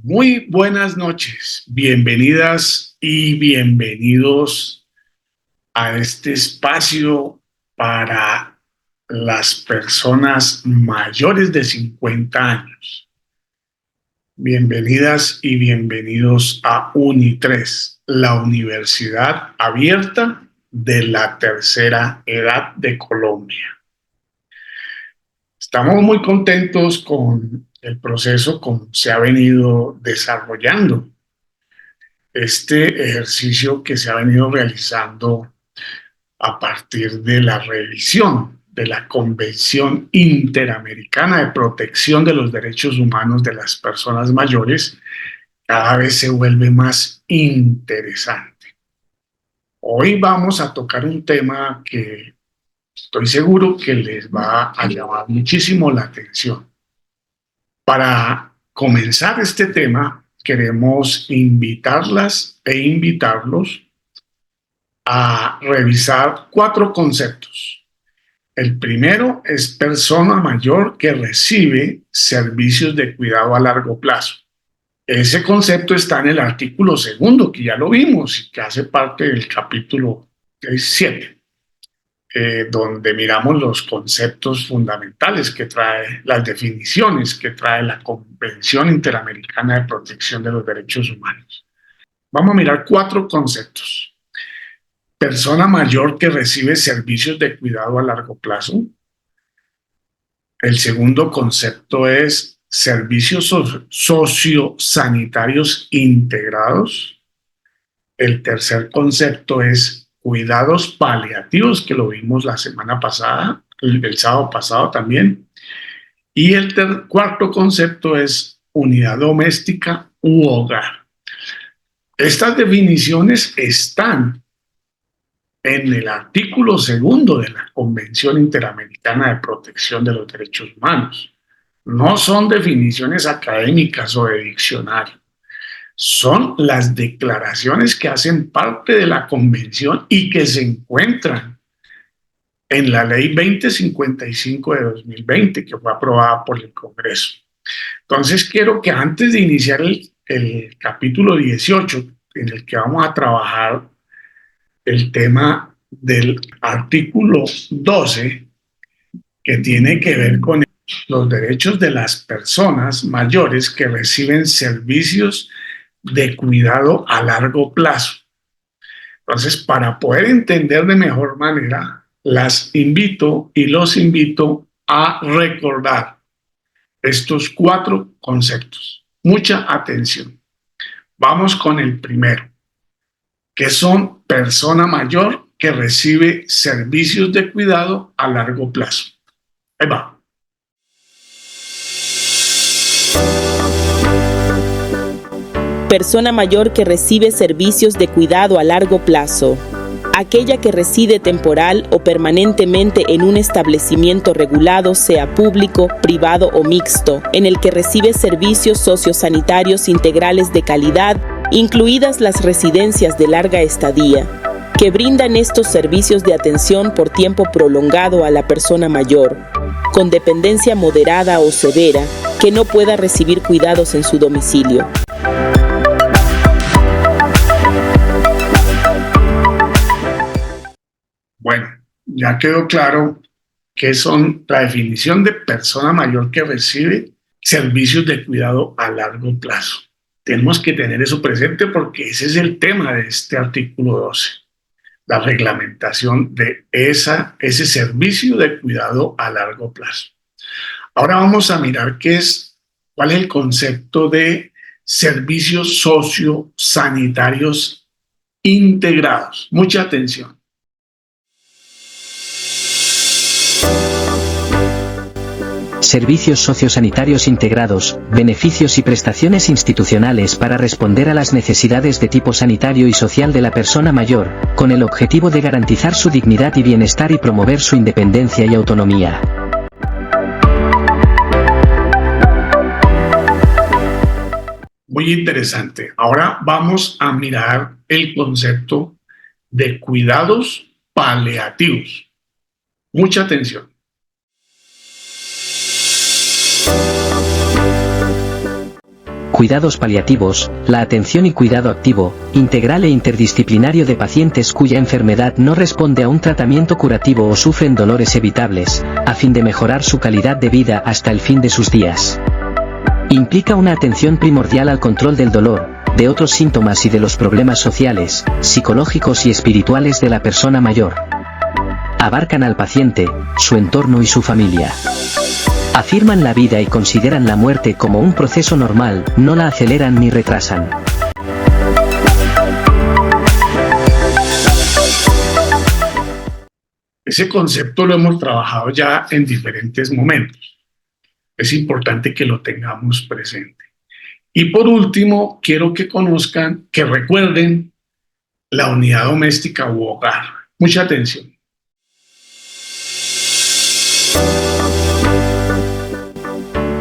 Muy buenas noches, bienvenidas y bienvenidos a este espacio para las personas mayores de 50 años. Bienvenidas y bienvenidos a UNI3, la Universidad Abierta de la Tercera Edad de Colombia. Estamos muy contentos con el proceso como se ha venido desarrollando. Este ejercicio que se ha venido realizando a partir de la revisión de la Convención Interamericana de Protección de los Derechos Humanos de las Personas Mayores, cada vez se vuelve más interesante. Hoy vamos a tocar un tema que estoy seguro que les va a llamar muchísimo la atención. Para comenzar este tema, queremos invitarlas e invitarlos a revisar 4 conceptos. El primero es persona mayor que recibe servicios de cuidado a largo plazo. Ese concepto está en el artículo 2, que ya lo vimos y que hace parte del capítulo 7. Donde miramos los conceptos fundamentales que trae, las definiciones que trae la Convención Interamericana de Protección de los Derechos Humanos. Vamos a mirar 4 conceptos. Persona mayor que recibe servicios de cuidado a largo plazo. El segundo concepto es servicios sociosanitarios integrados. El tercer concepto es cuidados paliativos, que lo vimos la semana pasada, el sábado pasado también. Y el cuarto concepto es unidad doméstica u hogar. Estas definiciones están en el artículo 2 de la Convención Interamericana de Protección de los Derechos Humanos. No son definiciones académicas o de diccionario. Son las declaraciones que hacen parte de la convención y que se encuentran en la ley 2055 de 2020, que fue aprobada por el Congreso. Entonces, quiero que antes de iniciar el capítulo 18, en el que vamos a trabajar el tema del artículo 12, que tiene que ver con los derechos de las personas mayores que reciben servicios de cuidado a largo plazo. Entonces, para poder entender de mejor manera, las invito y los invito a recordar estos 4 conceptos. Mucha atención. Vamos con el primero, que son persona mayor que recibe servicios de cuidado a largo plazo. Ahí va. Persona mayor que recibe servicios de cuidado a largo plazo. Aquella que reside temporal o permanentemente en un establecimiento regulado, sea público, privado o mixto, en el que recibe servicios sociosanitarios integrales de calidad, incluidas las residencias de larga estadía, que brindan estos servicios de atención por tiempo prolongado a la persona mayor, con dependencia moderada o severa, que no pueda recibir cuidados en su domicilio. Bueno, ya quedó claro que son la definición de persona mayor que recibe servicios de cuidado a largo plazo. Tenemos que tener eso presente porque ese es el tema de este artículo 12, la reglamentación de ese servicio de cuidado a largo plazo. Ahora vamos a mirar cuál es el concepto de servicios sociosanitarios integrados. Mucha atención. Servicios sociosanitarios integrados, beneficios y prestaciones institucionales para responder a las necesidades de tipo sanitario y social de la persona mayor, con el objetivo de garantizar su dignidad y bienestar y promover su independencia y autonomía. Muy interesante. Ahora vamos a mirar el concepto de cuidados paliativos. Mucha atención. cuidados paliativos, la atención y cuidado activo, integral e interdisciplinario de pacientes cuya enfermedad no responde a un tratamiento curativo o sufren dolores evitables, a fin de mejorar su calidad de vida hasta el fin de sus días. Implica una atención primordial al control del dolor, de otros síntomas y de los problemas sociales, psicológicos y espirituales de la persona mayor. Abarcan al paciente, su entorno y su familia. Afirman la vida y consideran la muerte como un proceso normal, no la aceleran ni retrasan. Ese concepto lo hemos trabajado ya en diferentes momentos. Es importante que lo tengamos presente. Y por último, quiero que conozcan, que recuerden la unidad doméstica u hogar. Mucha atención.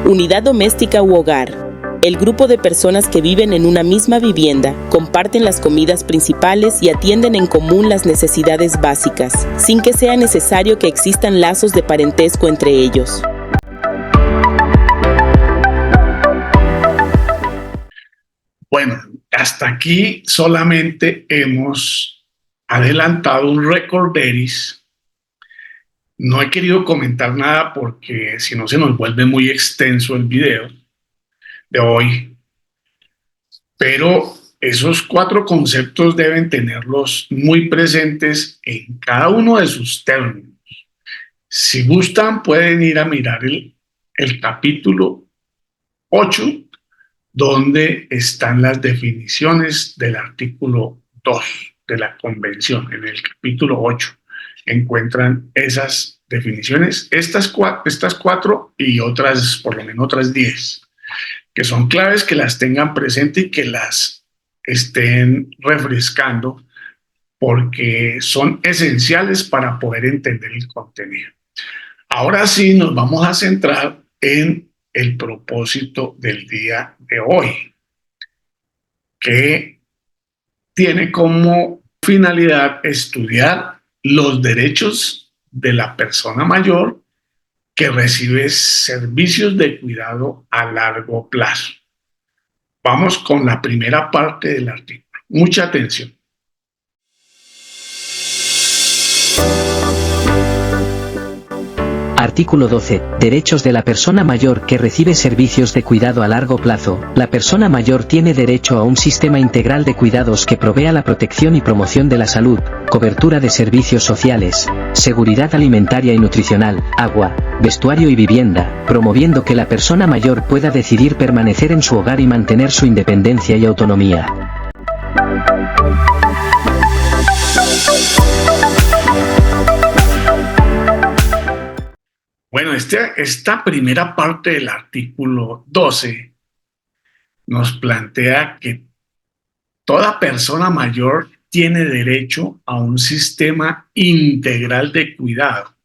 Unidad doméstica u hogar. El grupo de personas que viven en una misma vivienda, comparten las comidas principales y atienden en común las necesidades básicas, sin que sea necesario que existan lazos de parentesco entre ellos. Bueno, hasta aquí solamente hemos adelantado un recorderis. No he querido comentar nada porque si no se nos vuelve muy extenso el video de hoy, pero esos 4 conceptos deben tenerlos muy presentes en cada uno de sus términos. Si gustan, pueden ir a mirar el capítulo 8, donde están las definiciones del artículo 2 de la Convención. En el capítulo 8 encuentran esas definiciones, estas 4 y otras, por lo menos otras 10, que son claves que las tengan presente y que las estén refrescando porque son esenciales para poder entender el contenido. Ahora sí nos vamos a centrar en el propósito del día de hoy, que tiene como finalidad estudiar los derechos de la persona mayor que recibe servicios de cuidado a largo plazo. Vamos con la primera parte del artículo. Mucha atención. Artículo 12. Derechos de la persona mayor que recibe servicios de cuidado a largo plazo. La persona mayor tiene derecho a un sistema integral de cuidados que provea la protección y promoción de la salud, cobertura de servicios sociales, seguridad alimentaria y nutricional, agua, vestuario y vivienda, promoviendo que la persona mayor pueda decidir permanecer en su hogar y mantener su independencia y autonomía. Bueno, esta primera parte del artículo 12 nos plantea que toda persona mayor tiene derecho a un sistema integral de cuidado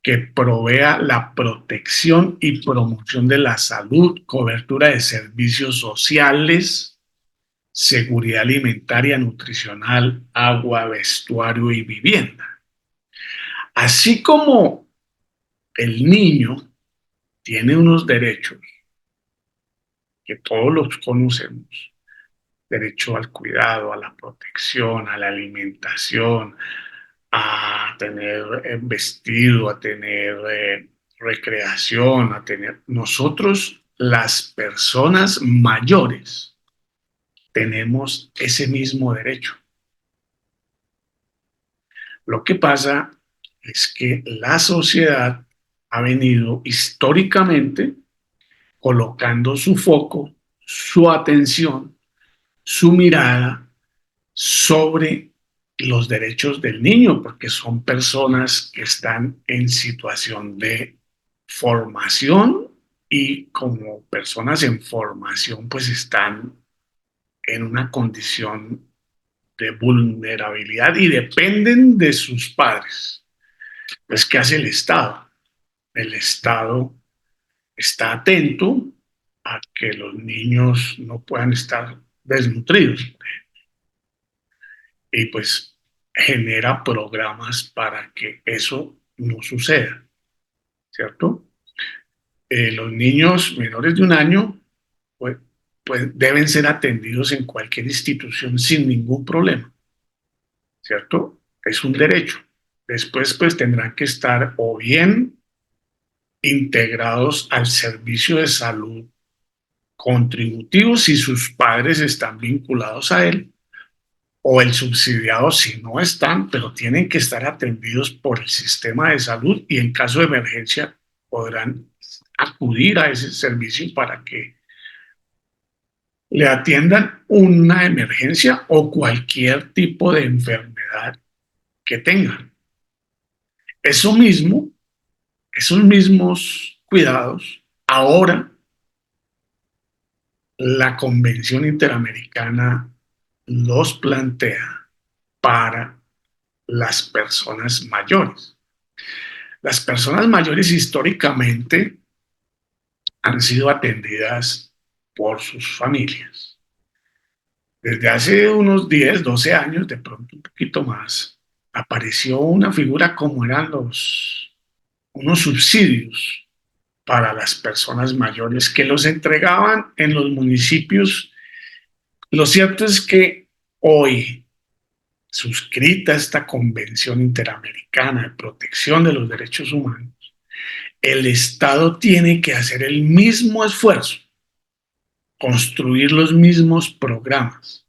que provea la protección y promoción de la salud, cobertura de servicios sociales, seguridad alimentaria, nutricional, agua, vestuario y vivienda. Así como el niño tiene unos derechos que todos los conocemos: derecho al cuidado, a la protección, a la alimentación, a tener vestido, a tener recreación, a tener... Nosotros, las personas mayores, tenemos ese mismo derecho. Lo que pasa es que la sociedad ha venido históricamente colocando su foco, su atención, su mirada sobre los derechos del niño, porque son personas que están en situación de formación y como personas en formación pues están en una condición de vulnerabilidad y dependen de sus padres. Pues, ¿qué hace el Estado? El Estado está atento a que los niños no puedan estar desnutridos y pues genera programas para que eso no suceda, ¿cierto? Los niños menores de 1 año pues, pues, deben ser atendidos en cualquier institución sin ningún problema, ¿cierto? Es un derecho. Después, pues tendrán que estar o bien integrados al servicio de salud contributivo si sus padres están vinculados a él, o el subsidiado si no están, pero tienen que estar atendidos por el sistema de salud y en caso de emergencia podrán acudir a ese servicio para que le atiendan una emergencia o cualquier tipo de enfermedad que tengan. Eso mismo, esos mismos cuidados, ahora la Convención Interamericana los plantea para las personas mayores. Las personas mayores históricamente han sido atendidas por sus familias. Desde hace unos 10, 12 años, de pronto un poquito más, apareció una figura como eran unos subsidios para las personas mayores que los entregaban en los municipios. Lo cierto es que hoy, suscrita esta Convención Interamericana de Protección de los Derechos Humanos, el Estado tiene que hacer el mismo esfuerzo, construir los mismos programas,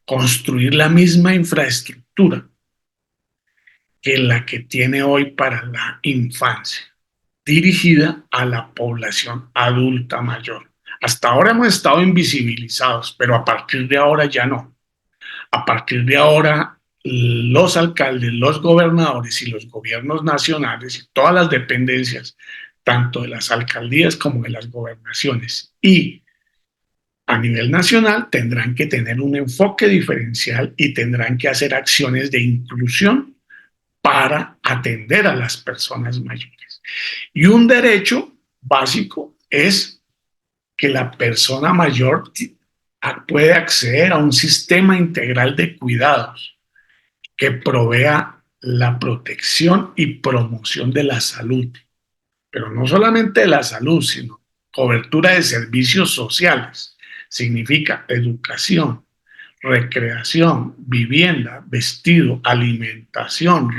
construir la misma infraestructura que la que tiene hoy para la infancia, dirigida a la población adulta mayor. Hasta ahora hemos estado invisibilizados, pero a partir de ahora ya no. A partir de ahora, los alcaldes, los gobernadores y los gobiernos nacionales y todas las dependencias, tanto de las alcaldías como de las gobernaciones y a nivel nacional, tendrán que tener un enfoque diferencial y tendrán que hacer acciones de inclusión para atender a las personas mayores. Y un derecho básico es que la persona mayor puede acceder a un sistema integral de cuidados que provea la protección y promoción de la salud, pero no solamente de la salud, sino cobertura de servicios sociales. Significa educación, recreación, vivienda, vestido, alimentación,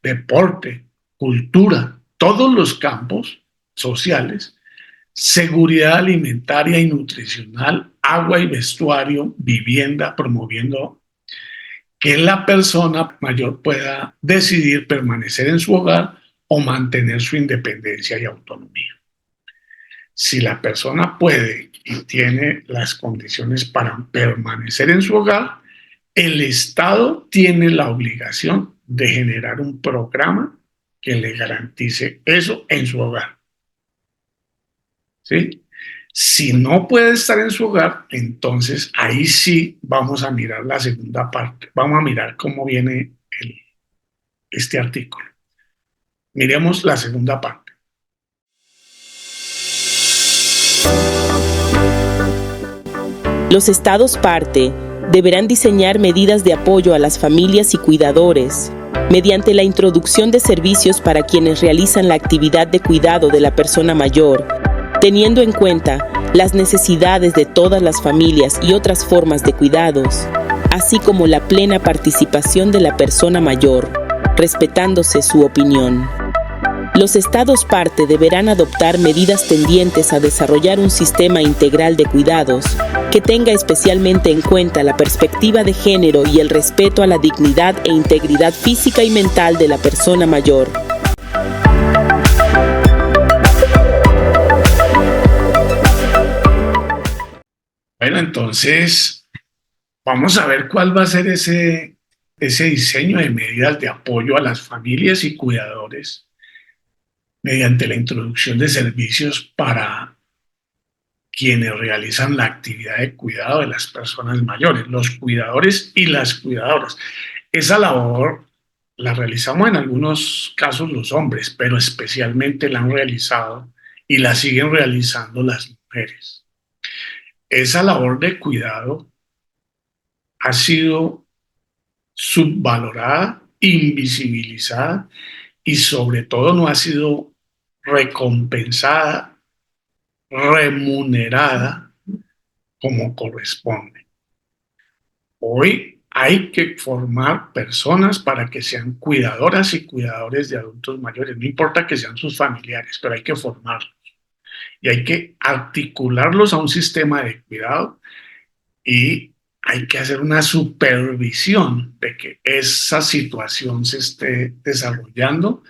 deporte, cultura, todos los campos sociales, seguridad alimentaria y nutricional, agua y vestuario, vivienda, promoviendo que la persona mayor pueda decidir permanecer en su hogar o mantener su independencia y autonomía. Si la persona puede y tiene las condiciones para permanecer en su hogar, el Estado tiene la obligación de generar un programa que le garantice eso en su hogar. ¿Sí? Si no puede estar en su hogar, entonces ahí sí vamos a mirar la segunda parte. Vamos a mirar cómo viene este artículo. Miremos la segunda parte. Los estados parte deberán diseñar medidas de apoyo a las familias y cuidadores mediante la introducción de servicios para quienes realizan la actividad de cuidado de la persona mayor, teniendo en cuenta las necesidades de todas las familias y otras formas de cuidados, así como la plena participación de la persona mayor, respetándose su opinión. Los estados parte deberán adoptar medidas tendientes a desarrollar un sistema integral de cuidados que tenga especialmente en cuenta la perspectiva de género y el respeto a la dignidad e integridad física y mental de la persona mayor. Bueno, entonces vamos a ver cuál va a ser ese diseño de medidas de apoyo a las familias y cuidadores mediante la introducción de servicios para quienes realizan la actividad de cuidado de las personas mayores, los cuidadores y las cuidadoras. Esa labor la realizamos en algunos casos los hombres, pero especialmente la han realizado y la siguen realizando las mujeres. Esa labor de cuidado ha sido subvalorada, invisibilizada y sobre todo no ha sido recompensada, remunerada como corresponde. Hoy hay que formar personas para que sean cuidadoras y cuidadores de adultos mayores. No importa que sean sus familiares, pero hay que formarlos y hay que articularlos a un sistema de cuidado y hay que hacer una supervisión de que esa situación se esté desarrollando,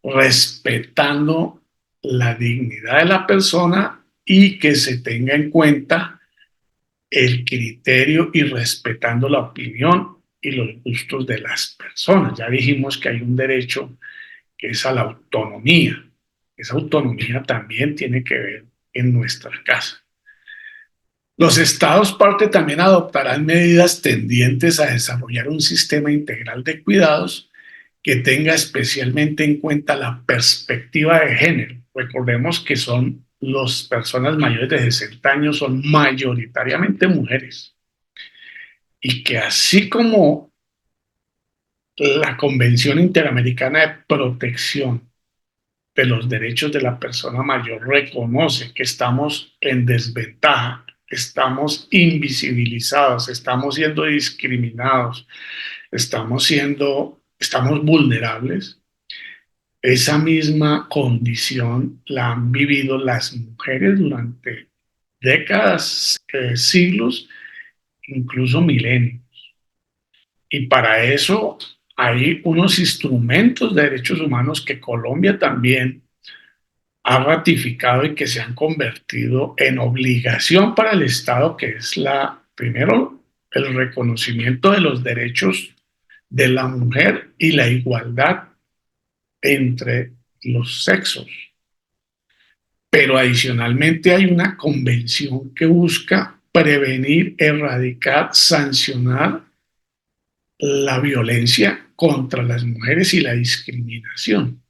respetando la dignidad de la persona y que se tenga en cuenta el criterio y respetando la opinión y los gustos de las personas. Ya dijimos que hay un derecho que es a la autonomía. Esa autonomía también tiene que ver en nuestra casa. Los estados parte también adoptarán medidas tendientes a desarrollar un sistema integral de cuidados que tenga especialmente en cuenta la perspectiva de género. Recordemos que son las personas mayores de 60 años, son mayoritariamente mujeres y que así como la Convención Interamericana de Protección de los Derechos de la Persona Mayor reconoce que estamos en desventaja, estamos invisibilizados, estamos siendo discriminados, estamos vulnerables. Esa misma condición la han vivido las mujeres durante décadas, siglos, incluso milenios. Y para eso hay unos instrumentos de derechos humanos que Colombia también ha ratificado y que se han convertido en obligación para el Estado, que es primero, el reconocimiento de los derechos de la mujer y la igualdad entre los sexos. Pero adicionalmente hay una convención que busca prevenir, erradicar, sancionar la violencia contra las mujeres y la discriminación.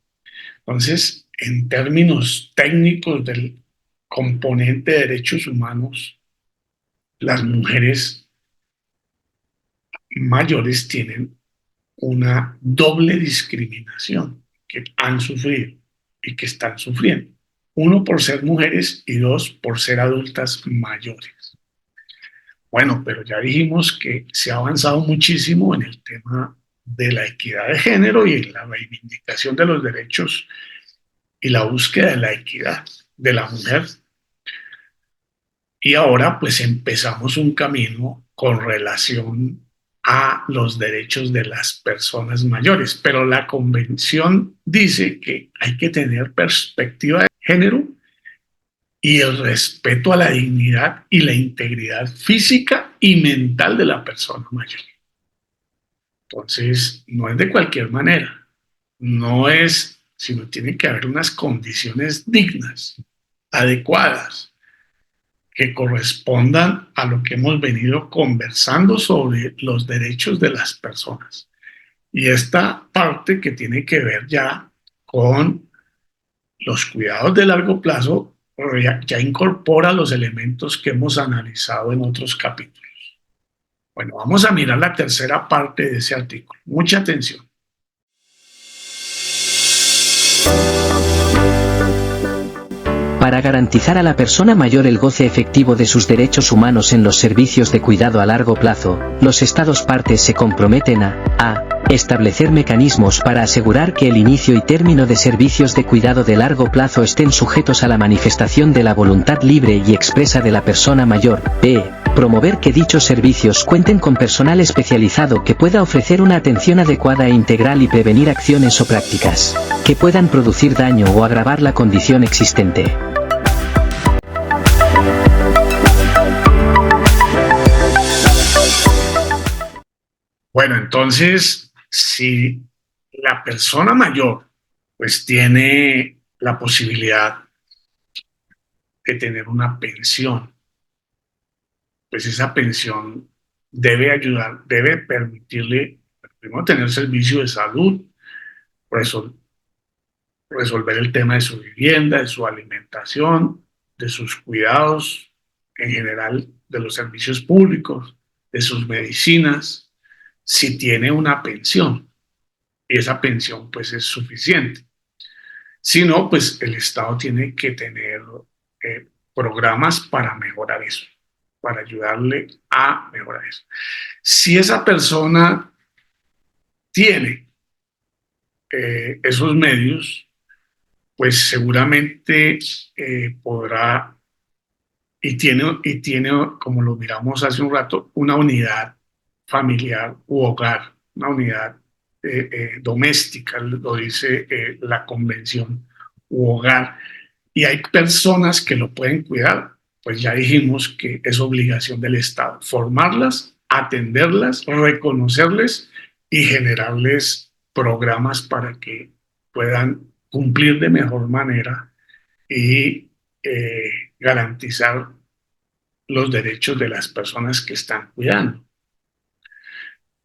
Entonces, en términos técnicos del componente de derechos humanos, las mujeres mayores tienen una doble discriminación que han sufrido y que están sufriendo. Uno, por ser mujeres y dos, por ser adultas mayores. Bueno, pero ya dijimos que se ha avanzado muchísimo en el tema de la equidad de género y en la reivindicación de los derechos y la búsqueda de la equidad de la mujer. Y ahora pues empezamos un camino con relación a los derechos de las personas mayores, pero la convención dice que hay que tener perspectiva de género y el respeto a la dignidad y la integridad física y mental de la persona mayor. Entonces, no es de cualquier manera, no es, sino tiene que haber unas condiciones dignas, adecuadas, que correspondan a lo que hemos venido conversando sobre los derechos de las personas. Y esta parte que tiene que ver ya con los cuidados de largo plazo ya incorpora los elementos que hemos analizado en otros capítulos. Bueno, vamos a mirar la tercera parte de ese artículo. Mucha atención. Para garantizar a la persona mayor el goce efectivo de sus derechos humanos en los servicios de cuidado a largo plazo, los Estados partes se comprometen a establecer mecanismos para asegurar que el inicio y término de servicios de cuidado de largo plazo estén sujetos a la manifestación de la voluntad libre y expresa de la persona mayor. b. Promover que dichos servicios cuenten con personal especializado que pueda ofrecer una atención adecuada e integral y prevenir acciones o prácticas que puedan producir daño o agravar la condición existente. Bueno, entonces, si la persona mayor pues tiene la posibilidad de tener una pensión, pues esa pensión debe ayudar, debe permitirle primero tener servicio de salud, resolver el tema de su vivienda, de su alimentación, de sus cuidados en general, de los servicios públicos, de sus medicinas, si tiene una pensión. Y esa pensión pues es suficiente. Si no, pues el Estado tiene que tener programas para mejorar eso. para ayudarle a mejorar eso. Si esa persona tiene esos medios, pues seguramente podrá y tiene, como lo miramos hace un rato, una unidad familiar u hogar, una unidad doméstica, lo dice la convención, u hogar. Y hay personas que lo pueden cuidar, pues ya dijimos que es obligación del Estado formarlas, atenderlas, reconocerles y generarles programas para que puedan cumplir de mejor manera y garantizar los derechos de las personas que están cuidando.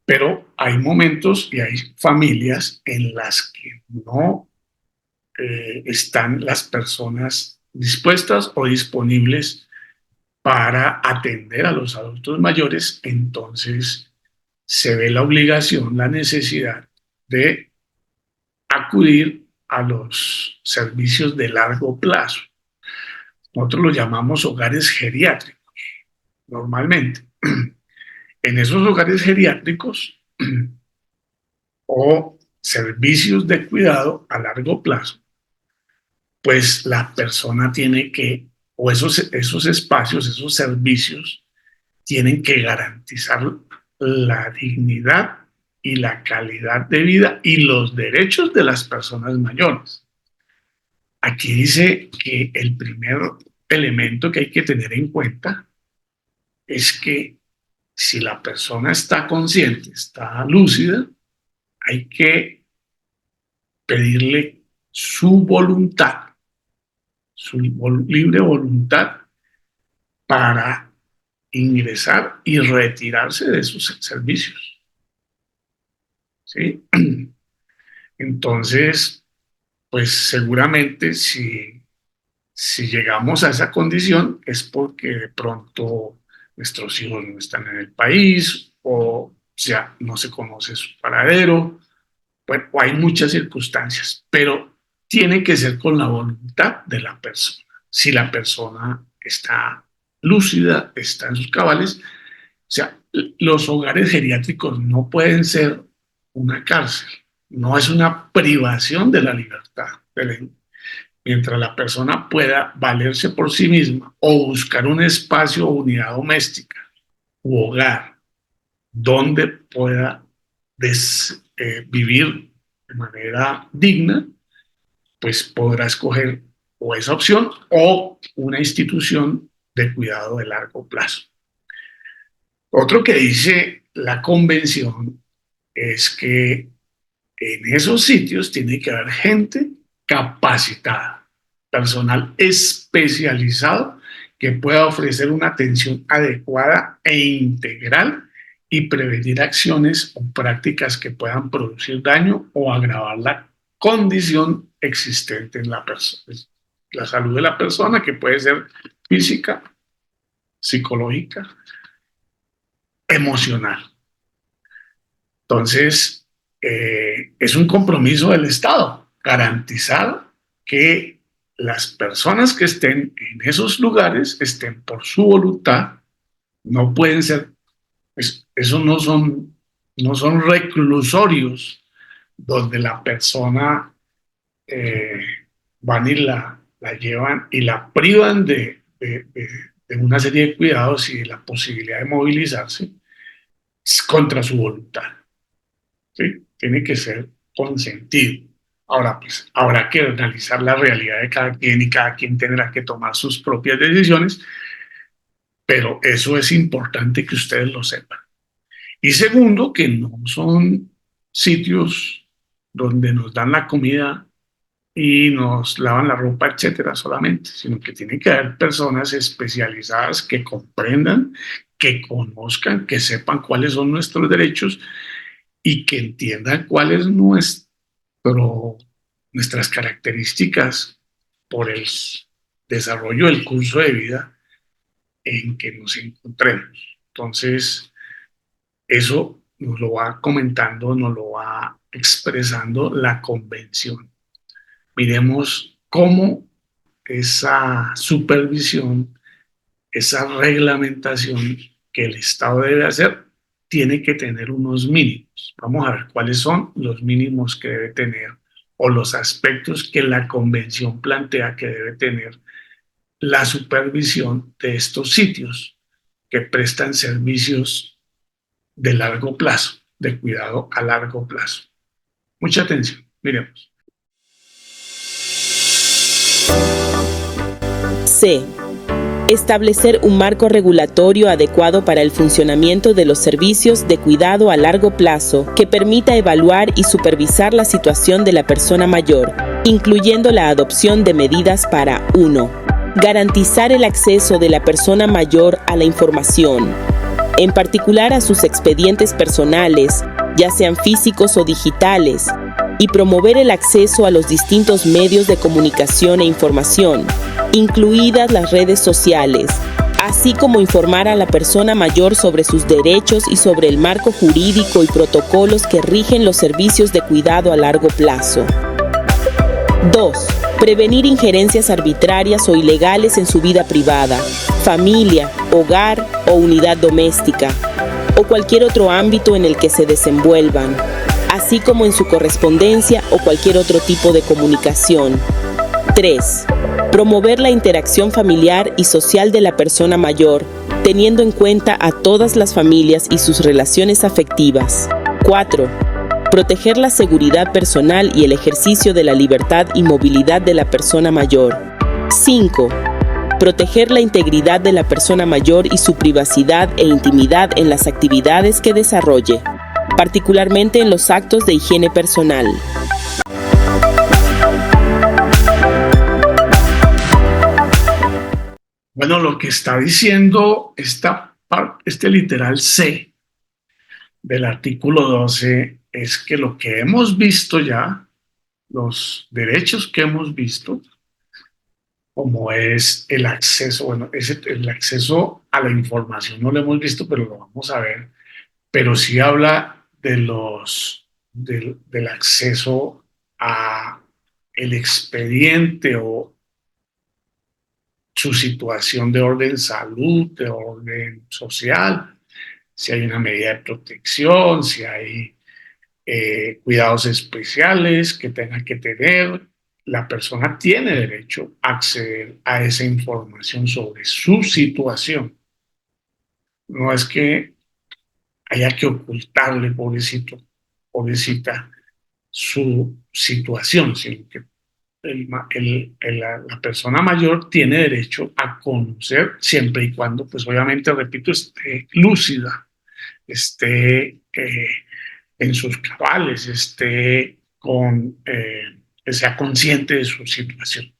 Pero hay momentos y hay familias en las que no están las personas dispuestas o disponibles para atender a los adultos mayores, entonces se ve la obligación, la necesidad de acudir a los servicios de largo plazo. Nosotros lo llamamos hogares geriátricos, normalmente. En esos hogares geriátricos o servicios de cuidado a largo plazo, pues la persona tiene que, o esos espacios, esos servicios, tienen que garantizar la dignidad y la calidad de vida y los derechos de las personas mayores. Aquí dice que el primer elemento que hay que tener en cuenta es que si la persona está consciente, está lúcida, hay que pedirle su voluntad, su libre voluntad para ingresar y retirarse de sus servicios. ¿Sí? Entonces, pues seguramente si llegamos a esa condición es porque de pronto nuestros hijos no están en el país o ya no se conoce su paradero. Bueno, hay muchas circunstancias, pero tiene que ser con la voluntad de la persona. Si la persona está lúcida, está en sus cabales, o sea, los hogares geriátricos no pueden ser una cárcel, no es una privación de la libertad. Mientras la persona pueda valerse por sí misma o buscar un espacio o unidad doméstica u hogar donde pueda vivir de manera digna, pues podrá escoger o esa opción o una institución de cuidado de largo plazo. Otro que dice la convención es que en esos sitios tiene que haber gente capacitada, personal especializado que pueda ofrecer una atención adecuada e integral y prevenir acciones o prácticas que puedan producir daño o agravar la condición existente en la persona. La salud de la persona, que puede ser física, psicológica, emocional. Entonces, es un compromiso del Estado garantizar que las personas que estén en esos lugares estén por su voluntad, no pueden ser, eso no son reclusorios donde la persona van y la llevan y la privan de una serie de cuidados y de la posibilidad de movilizarse contra su voluntad. ¿Sí? Tiene que ser consentido. Ahora, pues, habrá que analizar la realidad de cada quien y cada quien tendrá que tomar sus propias decisiones, pero eso es importante que ustedes lo sepan. Y segundo, que no son sitios donde nos dan la comida y nos lavan la ropa, etcétera, solamente, sino que tienen que haber personas especializadas que comprendan, que conozcan, que sepan cuáles son nuestros derechos y que entiendan cuál es nuestras características por el desarrollo del curso de vida en que nos encontremos. Entonces, eso nos lo va comentando, nos lo va expresando la convención. Miremos cómo esa supervisión esa reglamentación que el Estado debe hacer tiene que tener unos mínimos. Vamos a ver cuáles son los mínimos que debe tener o los aspectos que la convención plantea que debe tener la supervisión de estos sitios que prestan servicios de largo plazo, de cuidado a largo plazo. Mucha atención, miremos. C. Establecer un marco regulatorio adecuado para el funcionamiento de los servicios de cuidado a largo plazo que permita evaluar y supervisar la situación de la persona mayor, incluyendo la adopción de medidas para 1. Garantizar el acceso de la persona mayor a la información, en particular a sus expedientes personales, ya sean físicos o digitales, y promover el acceso a los distintos medios de comunicación e información, incluidas las redes sociales, así como informar a la persona mayor sobre sus derechos y sobre el marco jurídico y protocolos que rigen los servicios de cuidado a largo plazo. 2. Prevenir injerencias arbitrarias o ilegales en su vida privada, familia, hogar o unidad doméstica, o cualquier otro ámbito en el que se desenvuelvan, así como en su correspondencia o cualquier otro tipo de comunicación. 3. Promover la interacción familiar y social de la persona mayor, teniendo en cuenta a todas las familias y sus relaciones afectivas. 4. Proteger la seguridad personal y el ejercicio de la libertad y movilidad de la persona mayor. 5. Proteger la integridad de la persona mayor y su privacidad e intimidad en las actividades que desarrolle, particularmente en los actos de higiene personal. Bueno, lo que está diciendo este literal C del artículo 12 es que lo que hemos visto ya, los derechos que hemos visto, como es el acceso, bueno, el acceso a la información no lo hemos visto, pero lo vamos a ver, pero sí habla del acceso a el expediente o su situación de orden salud, de orden social, si hay una medida de protección, si hay cuidados especiales que tenga que tener. La persona tiene derecho a acceder a esa información sobre su situación. No es que haya que ocultarle, pobrecito, pobrecita, su situación, sino que la persona mayor tiene derecho a conocer siempre y cuando, pues obviamente, repito, esté lúcida, esté en sus cabales, que sea consciente de su situación.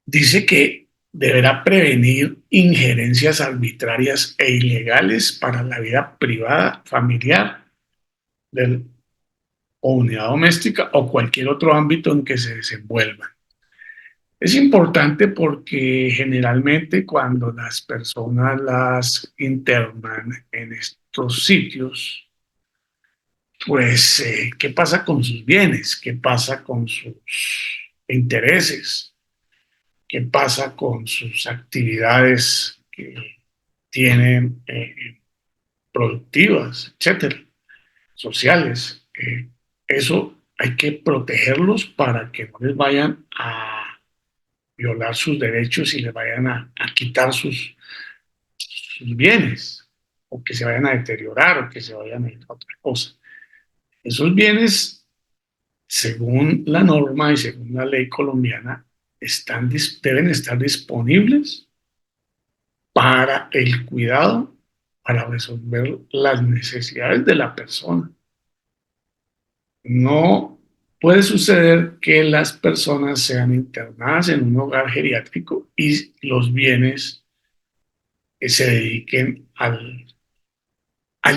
Dice que deberá prevenir injerencias arbitrarias e ilegales para la vida privada, familiar, o unidad doméstica o cualquier otro ámbito en que se desenvuelvan. Es importante porque generalmente cuando las personas las internan en estos sitios, pues, ¿qué pasa con sus bienes? ¿Qué pasa con sus intereses? ¿Qué pasa con sus actividades que tienen productivas, etcétera, sociales? Eso hay que protegerlos para que no les vayan a violar sus derechos y les vayan a quitar sus bienes, o que se vayan a deteriorar, o que se vayan a ir a otra cosa. Esos bienes, según la norma y según la ley colombiana, deben estar disponibles para el cuidado, para resolver las necesidades de la persona. No puede suceder que las personas sean internadas en un hogar geriátrico y los bienes se dediquen al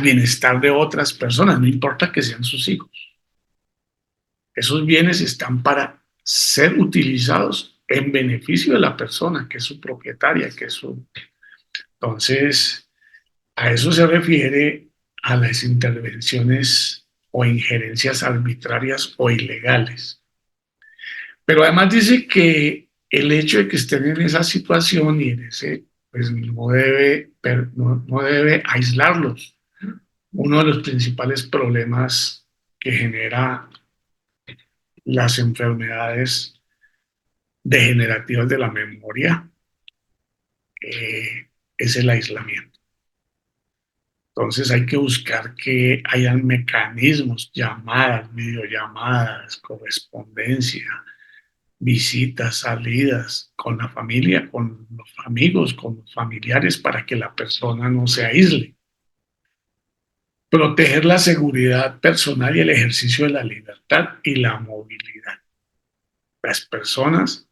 bienestar de otras personas, no importa que sean sus hijos. Esos bienes están para ser utilizados en beneficio de la persona, que es su propietaria, que es su... Entonces, a eso se refiere a las intervenciones o injerencias arbitrarias o ilegales. Pero además dice que el hecho de que estén en esa situación y en ese, pues no debe aislarlos. Uno de los principales problemas que genera las enfermedades degenerativas de la memoria es el aislamiento. Entonces hay que buscar que hayan mecanismos, llamadas, videollamadas, correspondencia, visitas, salidas con la familia, con los amigos, con los familiares, para que la persona no se aísle. Proteger la seguridad personal y el ejercicio de la libertad y la movilidad. Las personas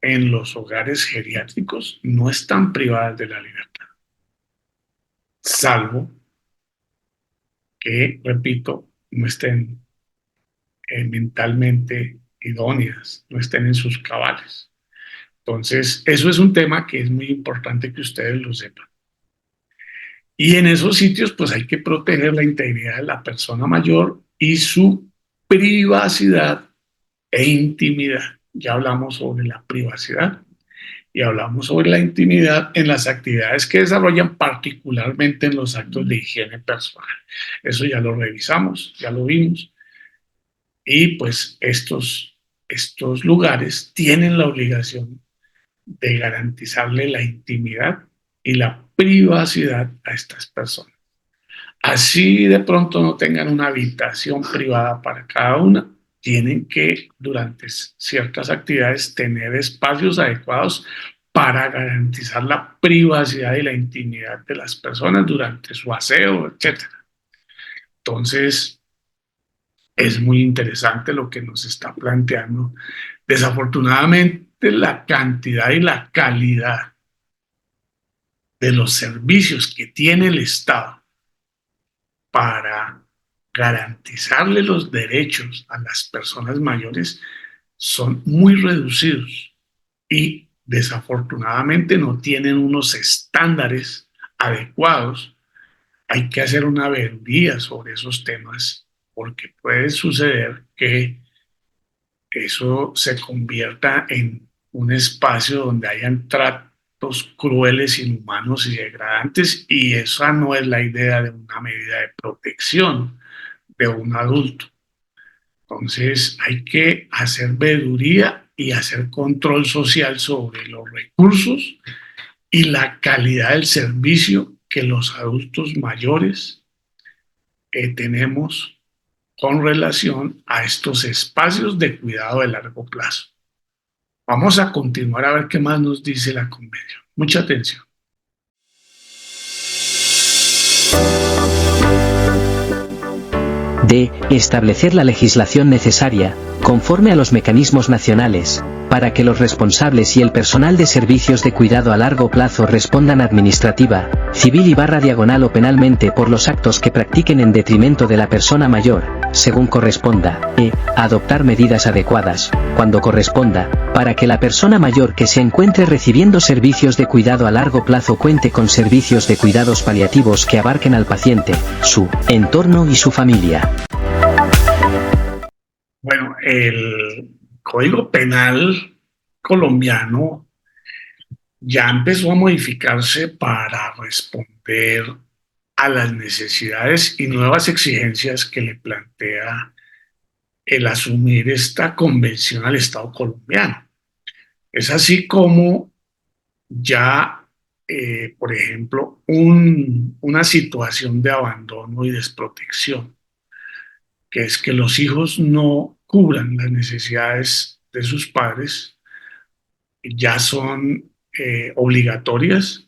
en los hogares geriátricos no están privadas de la libertad, salvo que, repito, no estén mentalmente idóneas, no estén en sus cabales. Entonces, eso es un tema que es muy importante que ustedes lo sepan. Y en esos sitios, pues hay que proteger la integridad de la persona mayor y su privacidad e intimidad. Ya hablamos sobre la privacidad y hablamos sobre la intimidad en las actividades que desarrollan, particularmente en los actos de higiene personal. Eso ya lo revisamos, ya lo vimos. Y pues estos lugares tienen la obligación de garantizarle la intimidad y la privacidad a estas personas. Así de pronto no tengan una habitación privada para cada una, tienen que durante ciertas actividades tener espacios adecuados para garantizar la privacidad y la intimidad de las personas durante su aseo, etcétera. Entonces, es muy interesante lo que nos está planteando. Desafortunadamente, la cantidad y la calidad de los servicios que tiene el Estado para garantizarle los derechos a las personas mayores son muy reducidos y desafortunadamente no tienen unos estándares adecuados. Hay que hacer una veeduría sobre esos temas porque puede suceder que eso se convierta en un espacio donde hayan tratos crueles, inhumanos y degradantes, y esa no es la idea de una medida de protección de un adulto. Entonces hay que hacer veeduría y hacer control social sobre los recursos y la calidad del servicio que los adultos mayores tenemos con relación a estos espacios de cuidado de largo plazo. Vamos a continuar a ver qué más nos dice la convención. Mucha atención. D. Establecer la legislación necesaria, conforme a los mecanismos nacionales, para que los responsables y el personal de servicios de cuidado a largo plazo respondan administrativa, civil y /diagonal o penalmente por los actos que practiquen en detrimento de la persona mayor, según corresponda, e. Adoptar medidas adecuadas, cuando corresponda, para que la persona mayor que se encuentre recibiendo servicios de cuidado a largo plazo cuente con servicios de cuidados paliativos que abarquen al paciente, su entorno y su familia. Bueno, el Código Penal colombiano ya empezó a modificarse para responder a las necesidades y nuevas exigencias que le plantea el asumir esta convención al Estado colombiano. Es así como ya, por ejemplo, una situación de abandono y desprotección, que es que los hijos no cubran las necesidades de sus padres, ya son obligatorias,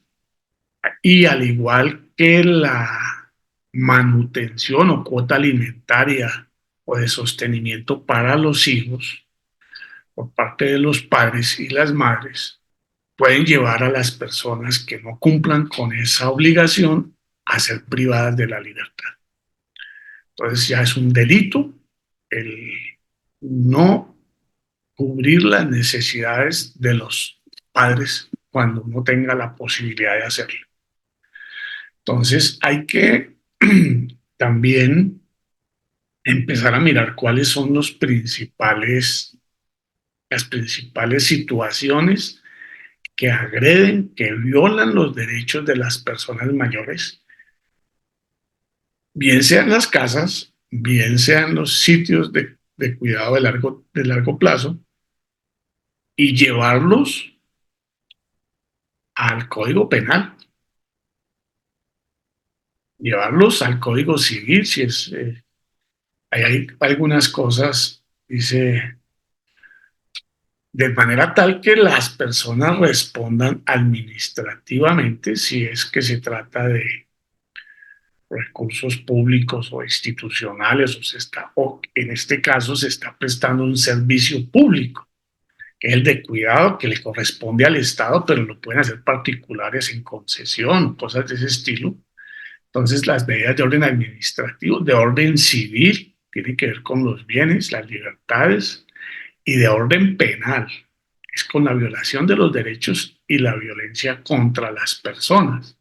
y al igual que la manutención o cuota alimentaria o de sostenimiento para los hijos por parte de los padres y las madres, pueden llevar a las personas que no cumplan con esa obligación a ser privadas de la libertad. Entonces ya es un delito el no cubrir las necesidades de los padres cuando uno tenga la posibilidad de hacerlo. Entonces hay que también empezar a mirar cuáles son los principales las principales situaciones que agreden, que violan los derechos de las personas mayores, bien sean las casas, bien sean los sitios de cuidado de largo plazo, y llevarlos al Código Penal, llevarlos al Código Civil, si es, hay algunas cosas, dice, de manera tal que las personas respondan administrativamente si es que se trata de recursos públicos o institucionales, o en este caso se está prestando un servicio público, que es el de cuidado que le corresponde al Estado, pero lo pueden hacer particulares en concesión, cosas de ese estilo. Entonces, las medidas de orden administrativo, de orden civil, tienen que ver con los bienes, las libertades, y de orden penal, es con la violación de los derechos y la violencia contra las personas,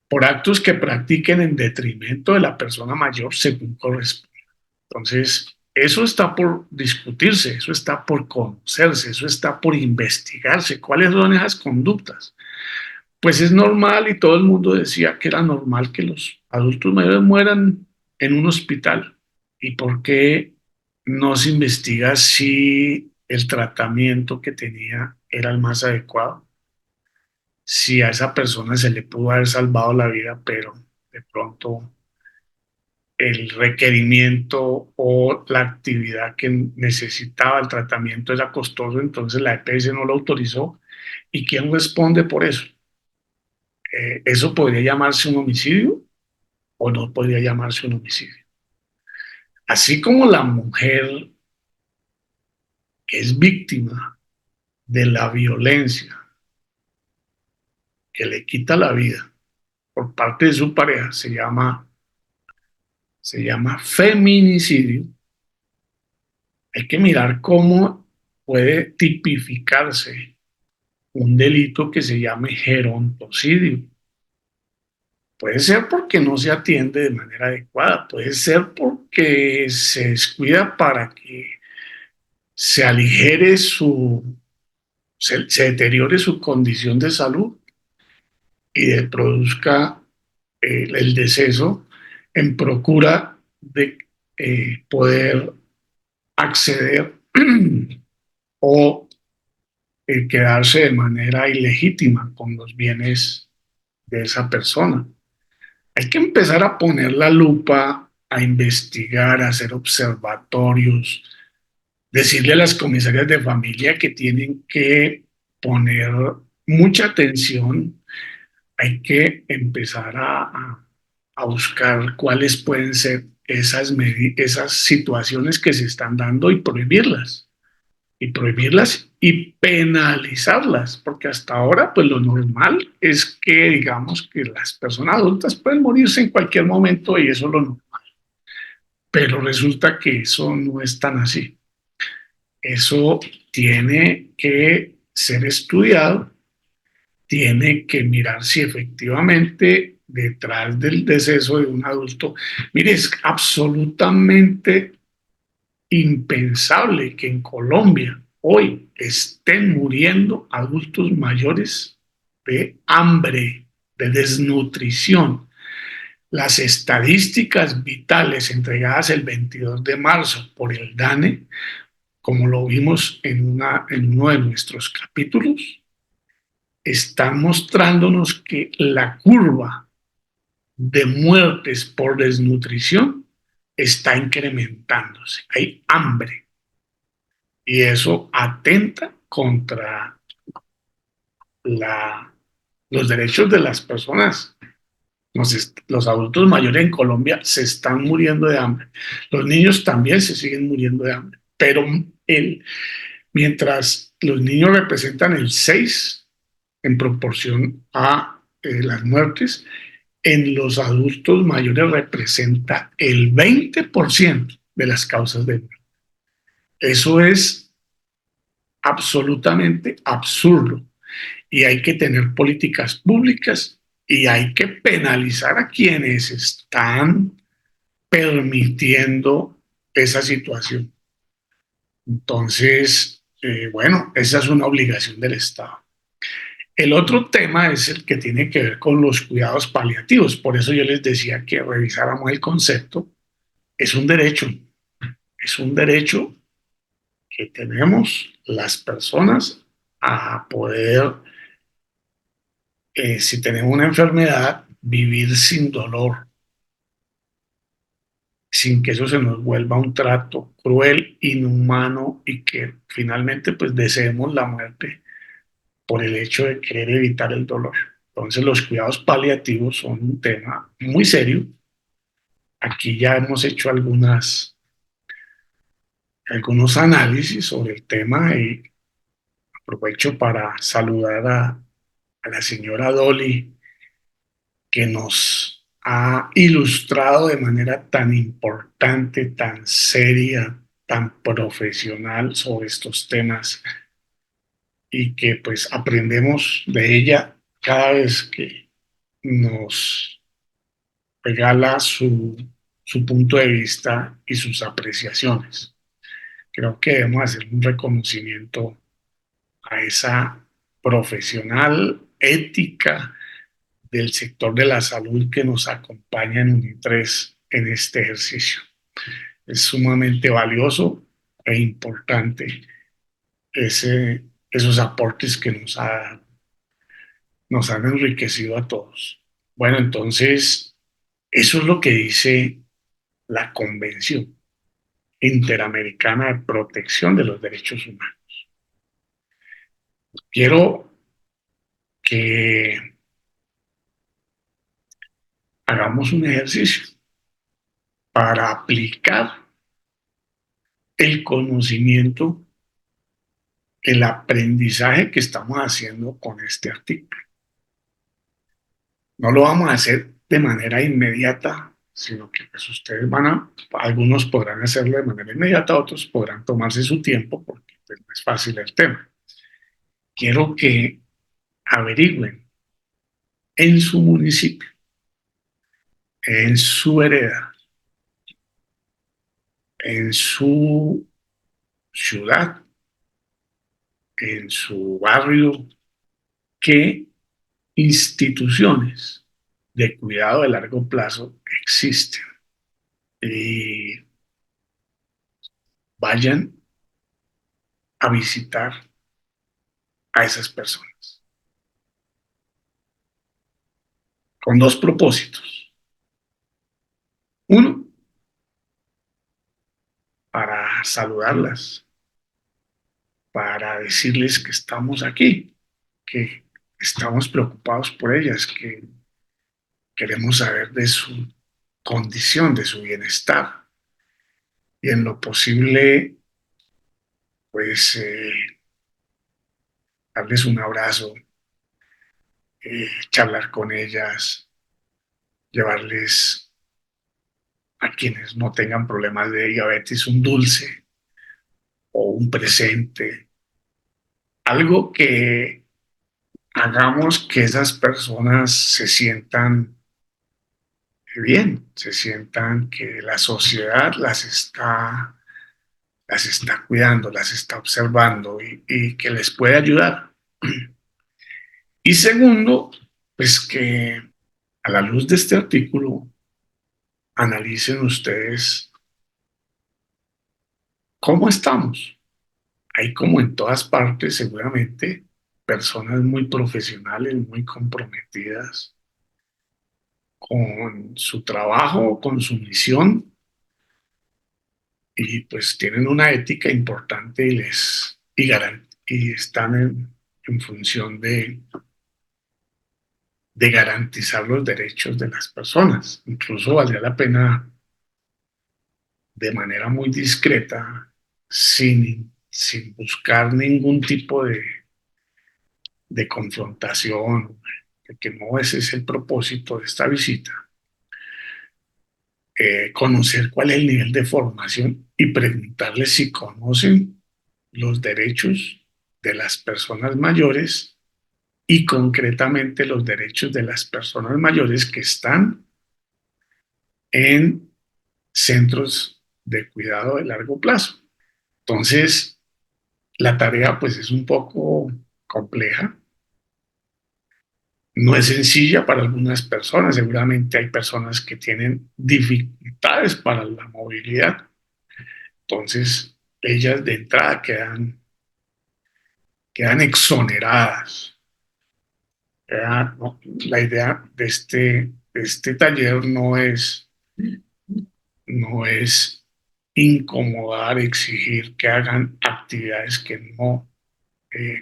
por actos que practiquen en detrimento de la persona mayor según corresponde. Entonces, eso está por discutirse, eso está por conocerse, eso está por investigarse. ¿Cuáles son esas conductas? Pues es normal, y todo el mundo decía que era normal que los adultos mayores mueran en un hospital. ¿Y por qué no se investiga si el tratamiento que tenía era el más adecuado? Si a esa persona se le pudo haber salvado la vida, pero de pronto el requerimiento o la actividad que necesitaba el tratamiento era costoso, entonces la EPS no lo autorizó. ¿Y quién responde por eso? ¿Eso podría llamarse un homicidio o no podría llamarse un homicidio? Así como la mujer que es víctima de la violencia que le quita la vida por parte de su pareja, se llama feminicidio. Hay que mirar cómo puede tipificarse un delito que se llame gerontocidio. Puede ser porque no se atiende de manera adecuada, puede ser porque se descuida para que se aligere se deteriore su condición de salud y produzca el deceso en procura de poder acceder o quedarse de manera ilegítima con los bienes de esa persona. Hay que empezar a poner la lupa, a investigar, a hacer observatorios, decirle a las comisarias de familia que tienen que poner mucha atención. Hay que empezar a buscar cuáles pueden ser esas situaciones que se están dando y prohibirlas y penalizarlas, porque hasta ahora pues lo normal es que digamos que las personas adultas pueden morirse en cualquier momento y eso es lo normal, pero resulta que eso no es tan así. Eso tiene que ser estudiado, tiene que mirar si efectivamente detrás del deceso de un adulto, mire, es absolutamente impensable que en Colombia hoy estén muriendo adultos mayores de hambre, de desnutrición. Las estadísticas vitales entregadas el 22 de marzo por el DANE, como lo vimos en uno de nuestros capítulos, están mostrándonos que la curva de muertes por desnutrición está incrementándose. Hay hambre y eso atenta contra la, los derechos de las personas. Los adultos mayores en Colombia se están muriendo de hambre. Los niños también se siguen muriendo de hambre. Pero mientras los niños representan el 6 en proporción a las muertes, en los adultos mayores representa el 20% de las causas de muerte. Eso es absolutamente absurdo y hay que tener políticas públicas y hay que penalizar a quienes están permitiendo esa situación. Entonces, bueno, esa es una obligación del Estado. El otro tema es el que tiene que ver con los cuidados paliativos. Por eso yo les decía que revisáramos el concepto. Es un derecho que tenemos las personas a poder, si tenemos una enfermedad, vivir sin dolor, sin que eso se nos vuelva un trato cruel, inhumano y que finalmente pues deseemos la muerte por el hecho de querer evitar el dolor. Entonces los cuidados paliativos son un tema muy serio. Aquí ya hemos hecho algunos análisis sobre el tema y aprovecho para saludar a la señora Dolly, que nos ha ilustrado de manera tan importante, tan seria, tan profesional sobre estos temas y que pues aprendemos de ella cada vez que nos regala su punto de vista y sus apreciaciones. Creo que debemos hacer un reconocimiento a esa profesional ética del sector de la salud que nos acompaña en UNI3 en este ejercicio. Es sumamente valioso e importante esos aportes que nos han enriquecido a todos. Bueno, entonces, eso es lo que dice la Convención Interamericana de Protección de los Derechos Humanos. Quiero que hagamos un ejercicio para aplicar el conocimiento, el aprendizaje que estamos haciendo con este artículo. No lo vamos a hacer de manera inmediata, sino que pues ustedes algunos podrán hacerlo de manera inmediata, otros podrán tomarse su tiempo porque pues, no es fácil el tema. Quiero que averigüen en su municipio, en su vereda, en su ciudad, en su barrio, qué instituciones de cuidado de largo plazo existen. Y vayan a visitar a esas personas con dos propósitos. Uno, para saludarlas, para decirles que estamos aquí, que estamos preocupados por ellas, que queremos saber de su condición, de su bienestar y en lo posible, pues, darles un abrazo, charlar con ellas, llevarles a quienes no tengan problemas de diabetes un dulce o un presente, algo que hagamos que esas personas se sientan bien, se sientan que la sociedad las está cuidando, las está observando y que les puede ayudar. Y segundo, pues que a la luz de este artículo analicen ustedes cómo estamos. Hay como en todas partes seguramente personas muy profesionales, muy comprometidas con su trabajo, con su misión y pues tienen una ética importante y están en función de garantizar los derechos de las personas. Incluso valdría la pena de manera muy discreta, sin buscar ningún tipo de confrontación, de que no ese es el propósito de esta visita, conocer cuál es el nivel de formación y preguntarles si conocen los derechos de las personas mayores y concretamente los derechos de las personas mayores que están en centros de cuidado de largo plazo. Entonces, la tarea pues es un poco compleja, no es sencilla para algunas personas, seguramente hay personas que tienen dificultades para la movilidad, entonces ellas de entrada quedan exoneradas. ¿No? La idea de este taller no es incomodar, exigir que hagan actividades que no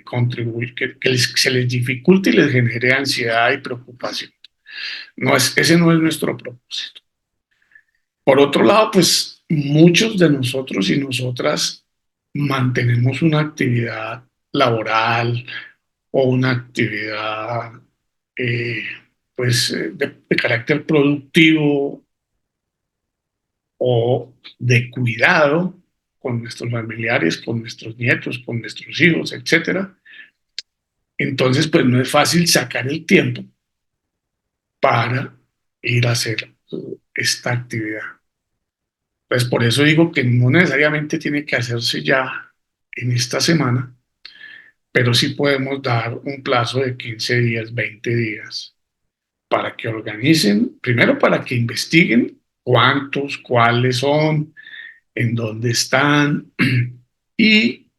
contribuyen, se les dificulte y les genere ansiedad y preocupación. Ese no es nuestro propósito. Por otro lado, pues muchos de nosotros y nosotras mantenemos una actividad laboral o una actividad eh, de carácter productivo o de cuidado con nuestros familiares, con nuestros nietos, con nuestros hijos, etcétera. Entonces, pues no es fácil sacar el tiempo para ir a hacer esta actividad. Pues por eso digo que no necesariamente tiene que hacerse ya en esta semana, pero sí podemos dar un plazo de 15 días, 20 días, para que organicen, primero para que investiguen cuántos, cuáles son, en dónde están y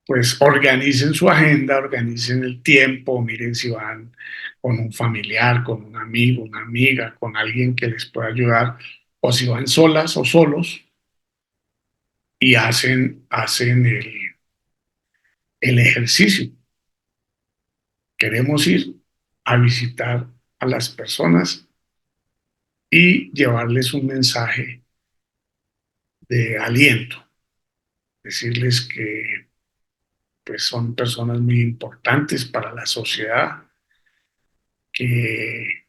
pues organicen su agenda, organicen el tiempo, miren si van con un familiar, con un amigo, una amiga, con alguien que les pueda ayudar, o si van solas o solos y hacen el ejercicio. Queremos ir a visitar a las personas y llevarles un mensaje de aliento, decirles que pues, son personas muy importantes para la sociedad, que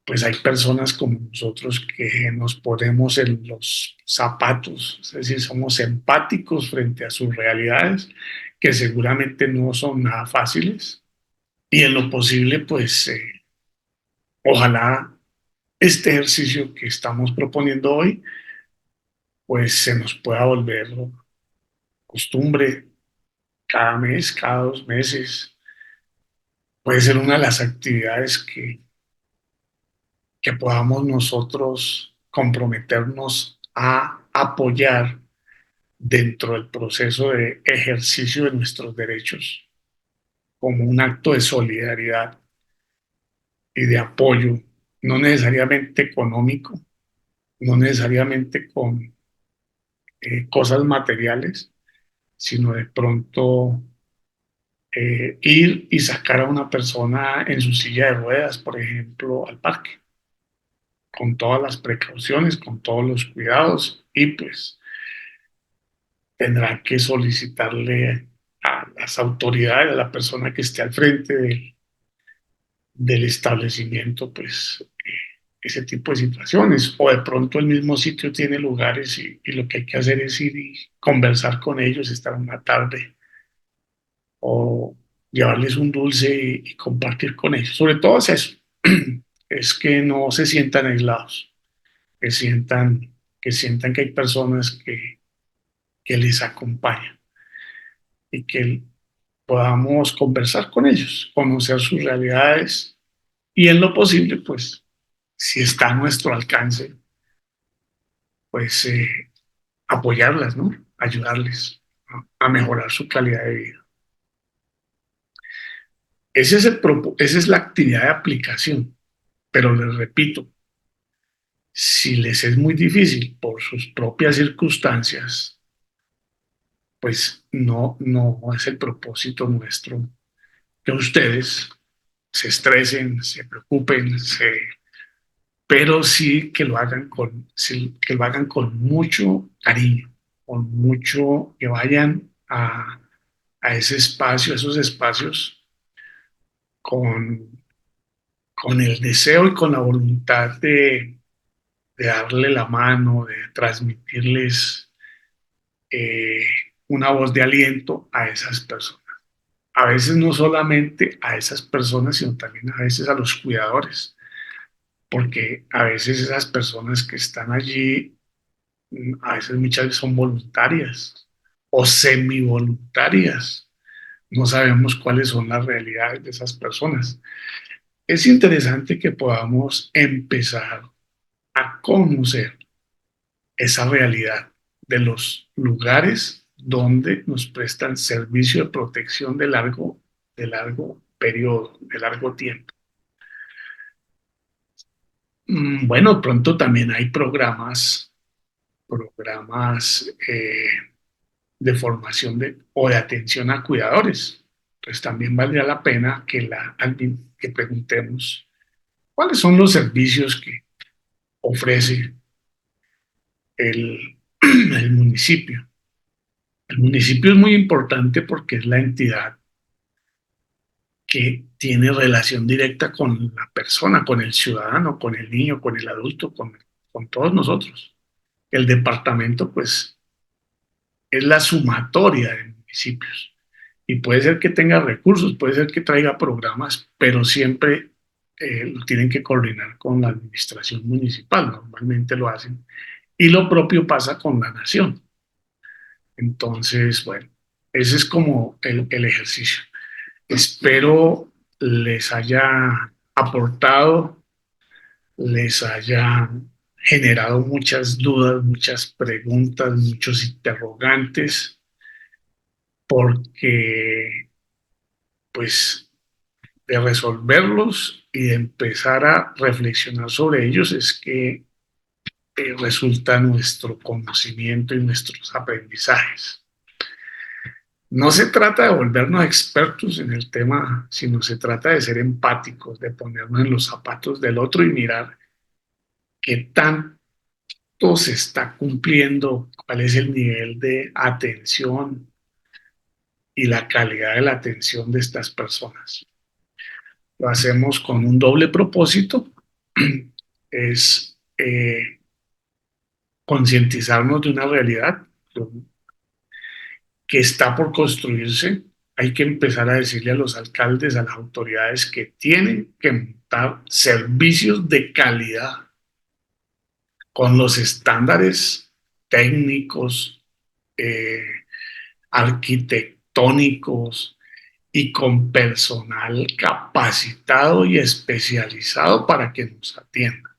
pues hay personas como nosotros que nos ponemos en los zapatos, es decir, somos empáticos frente a sus realidades, que seguramente no son nada fáciles, y en lo posible, pues ojalá este ejercicio que estamos proponiendo hoy, pues se nos pueda volver costumbre cada mes, cada 2 meses. Puede ser una de las actividades que podamos nosotros comprometernos a apoyar dentro del proceso de ejercicio de nuestros derechos como un acto de solidaridad y de apoyo, no necesariamente económico, no necesariamente con cosas materiales, sino de pronto ir y sacar a una persona en su silla de ruedas, por ejemplo, al parque, con todas las precauciones, con todos los cuidados, y pues tendrá que solicitarle a las autoridades, a la persona que esté al frente del establecimiento, pues ese tipo de situaciones. O de pronto el mismo sitio tiene lugares y lo que hay que hacer es ir y conversar con ellos, estar una tarde o llevarles un dulce y compartir con ellos. Sobre todo es eso, es que no se sientan aislados, que sientan que hay personas que les acompañan y que podamos conversar con ellos, conocer sus realidades y en lo posible, pues, si está a nuestro alcance, pues apoyarlas, ¿no? Ayudarles a mejorar su calidad de vida. Esa es la actividad de aplicación, pero les repito, si les es muy difícil por sus propias circunstancias, pues no es el propósito nuestro que ustedes se estresen, se preocupen, pero sí que lo hagan que lo hagan con mucho cariño, con mucho, que vayan a ese espacio, a esos espacios con, con el deseo y con la voluntad de darle la mano, de transmitirles eh, una voz de aliento a esas personas. A veces no solamente a esas personas, sino también a veces a los cuidadores, porque a veces esas personas que están allí A veces muchas veces son voluntarias o semivoluntarias. No sabemos cuáles son las realidades de esas personas. Es interesante que podamos empezar a conocer esa realidad de los lugares donde nos prestan servicio de protección de largo periodo, de largo tiempo. Bueno, pronto también hay programas de formación o de atención a cuidadores. Entonces también valdría la pena que preguntemos cuáles son los servicios que ofrece el, el municipio. El municipio es muy importante porque es la entidad que tiene relación directa con la persona, con el ciudadano, con el niño, con el adulto, con todos nosotros. El departamento, pues, es la sumatoria de municipios. Y puede ser que tenga recursos, puede ser que traiga programas, pero siempre lo tienen que coordinar con la administración municipal, normalmente lo hacen. Y lo propio pasa con la nación. Entonces, bueno, ese es como el ejercicio. Espero les haya aportado, les haya generado muchas dudas, muchas preguntas, muchos interrogantes, porque pues de resolverlos y de empezar a reflexionar sobre ellos es que resulta nuestro conocimiento y nuestros aprendizajes. No se trata de volvernos expertos en el tema, sino se trata de ser empáticos, de ponernos en los zapatos del otro y mirar qué tanto se está cumpliendo, cuál es el nivel de atención y la calidad de la atención de estas personas. Lo hacemos con un doble propósito, es concientizarnos de una realidad que está por construirse. Hay que empezar a decirle a los alcaldes, a las autoridades que tienen que montar servicios de calidad con los estándares técnicos, eh, arquitectónicos y con personal capacitado y especializado para que nos atienda.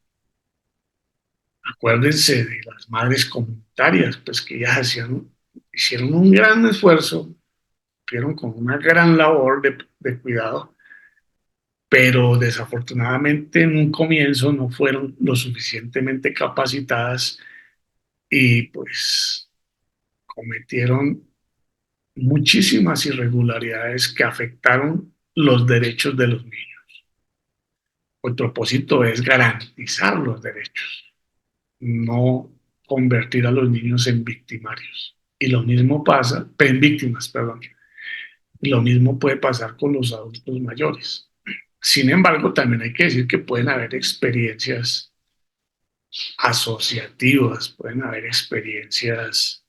Acuérdense de las madres comunitarias, pues que ellas hicieron un gran esfuerzo, cumplieron con una gran labor de cuidado, pero desafortunadamente en un comienzo no fueron lo suficientemente capacitadas y pues cometieron muchísimas irregularidades que afectaron los derechos de los niños. El propósito es garantizar los derechos, no convertir a los niños en victimarios. Y lo mismo pasa, en víctimas, perdón. Y lo mismo puede pasar con los adultos mayores. Sin embargo, también hay que decir que pueden haber experiencias asociativas, pueden haber experiencias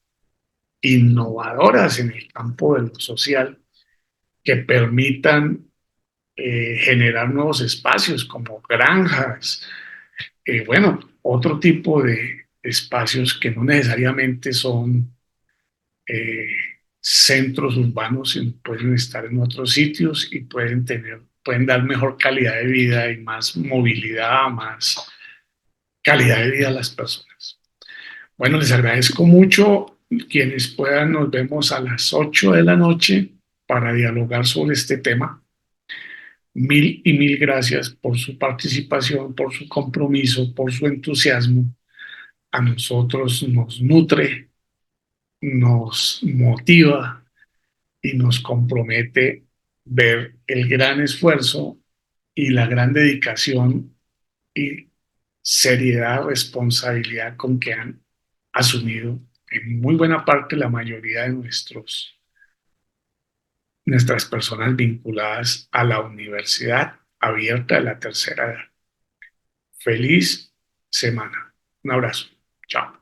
innovadoras en el campo de lo social que permitan generar nuevos espacios como granjas, bueno, otro tipo de espacios que no necesariamente son eh, centros urbanos, sino pueden estar en otros sitios y pueden dar mejor calidad de vida y más movilidad, más calidad de vida a las personas. Bueno, les agradezco mucho. Quienes puedan, nos vemos a las 8 de la noche para dialogar sobre este tema. Mil y mil gracias por su participación, por su compromiso, por su entusiasmo. A nosotros nos nutre, nos motiva y nos compromete ver el gran esfuerzo y la gran dedicación y seriedad, responsabilidad con que han asumido en muy buena parte la mayoría de nuestras personas vinculadas a la universidad abierta de la tercera edad. Feliz semana. Un abrazo. Chao.